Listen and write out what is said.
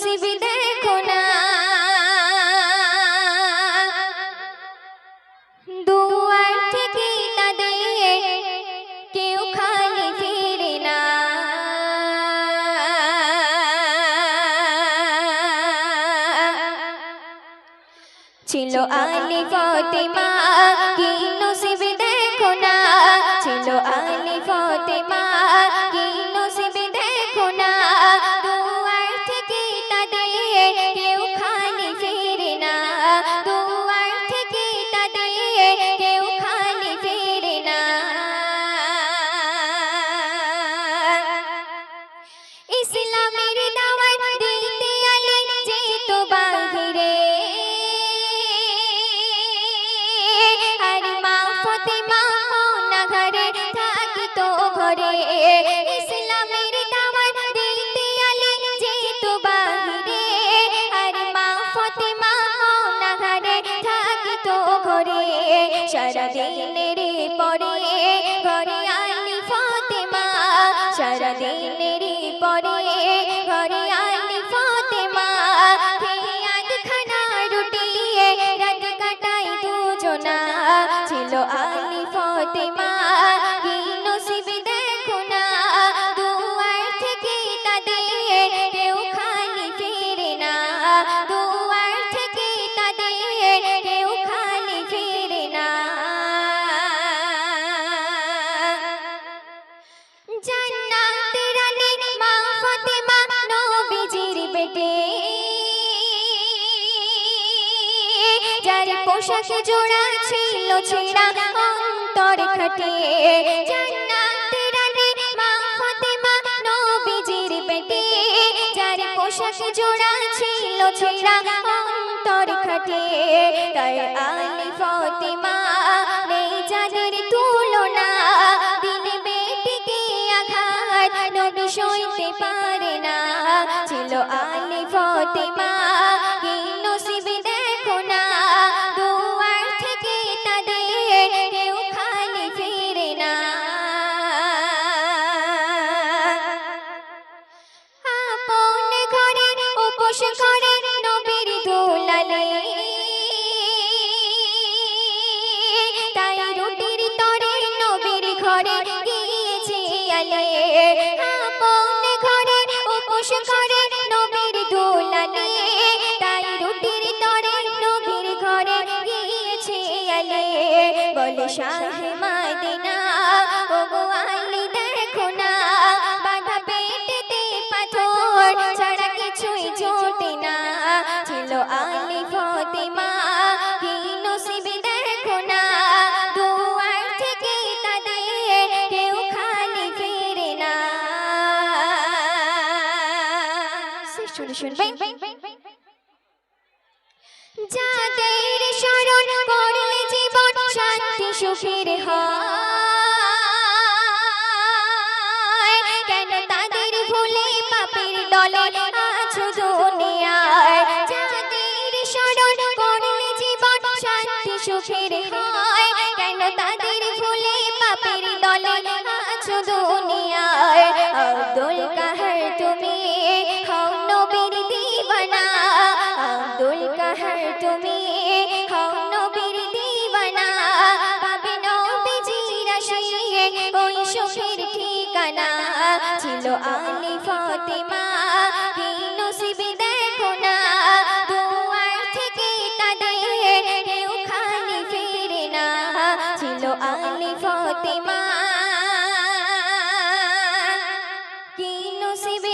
নসিব দেখো না দুয়ার থেকে তাদের কেউ খালি ফিরে না ছিল আলী ফাতেমা কি নসিব দেখো না ছিল আলী ফাতেমা কি নসিব দেখো না দুয়ার থেকে তাদের কেউ খালি ফিরে না দুয়ার থেকে তাদের কেউ খালি ফিরে না ইসলামের দাওয়াত দিতে আলী যেত বাহিরে আর মা ফাতেমা অনাঘরে থাকিতো ঘরে ইসলামের দাওয়াত দিতে আলী যেত বাহিরে আর মা ফাতেমা অনাঘরে থাকিতো ঘরে সারা দিনের পরে ঘরে আলী ফাতেমা সারা দিনের পরে ঘরে আলী ফাতেমা খেয়ে আধখানা রুটি রাত কাটাই দুজনা ছিল আলী ফাতেমা কি নসিব দেখো না দুয়ার থেকে তাদের কেউ খালি ফিরে না দুয়ার থেকে তাদের কেউ খালি ফিরে না জান্নাতের রানী মা ফাতেমা নবীজির বেটে যার পোশাক জোড়া ছিল ছেঁড়া অন্তর খাটে জান্নাতের রানী মা ফাতেমা নবীজির বেটে যার পোশাক জোড়া ছিল ছেঁড়া অন্তর খাটে তাই আলী ফাতেমা নেই যাদের তুলনা দিন বেটিকে আঘাত নবী সইতে পারে না ছিল আলী ফাতেমা কি নসিব দেখো না দুয়ার থেকে তাদের কেউ খালি ফিরে না আপন ঘরে উপোস করে নবীর দুলালে তাই রুটির তরে নবীর ঘরে গিয়েছে আলে আপন ঘরে উপোস করে নবীর দুলালে তাই রুটির তরে নবীর ঘরে গিয়েছে আলে বলে শাহে মদিনা ও গো আলী দেখো না বাঁধা পেটেতে পাথর ছাড়া কিছুই জোটে না ছিল আলী ফাতেমা কি নসিব দেখো না দুয়ার থেকে তাদের কেউ খালি ফিরে না শুনবেন যাদের স্মরণ করলে জীবন শান্তি সুখের হয় কেন তাদের ভুলে পাপের দলে আছো দুনিয়ায় যাদের স্মরণ করলে জীবন শান্তি সুখের হয় কেন তাদের ভুলে পাপের দলে আছো দুনিয়ায় আব্দুল কাহার তুমি হও নবীর দিওয়ানা আব্দুল কাহার তুমি হও নবীর দিওয়ানা পাবে নবীজির আশিকে ওই সুখের ঠিকানা ছিল আলী ফাতেমা কি নসিব দেখো না দুয়ার থেকে তাদের কেউ খালি ফিরে না ছিল আলী ফাতেমা কি নসিব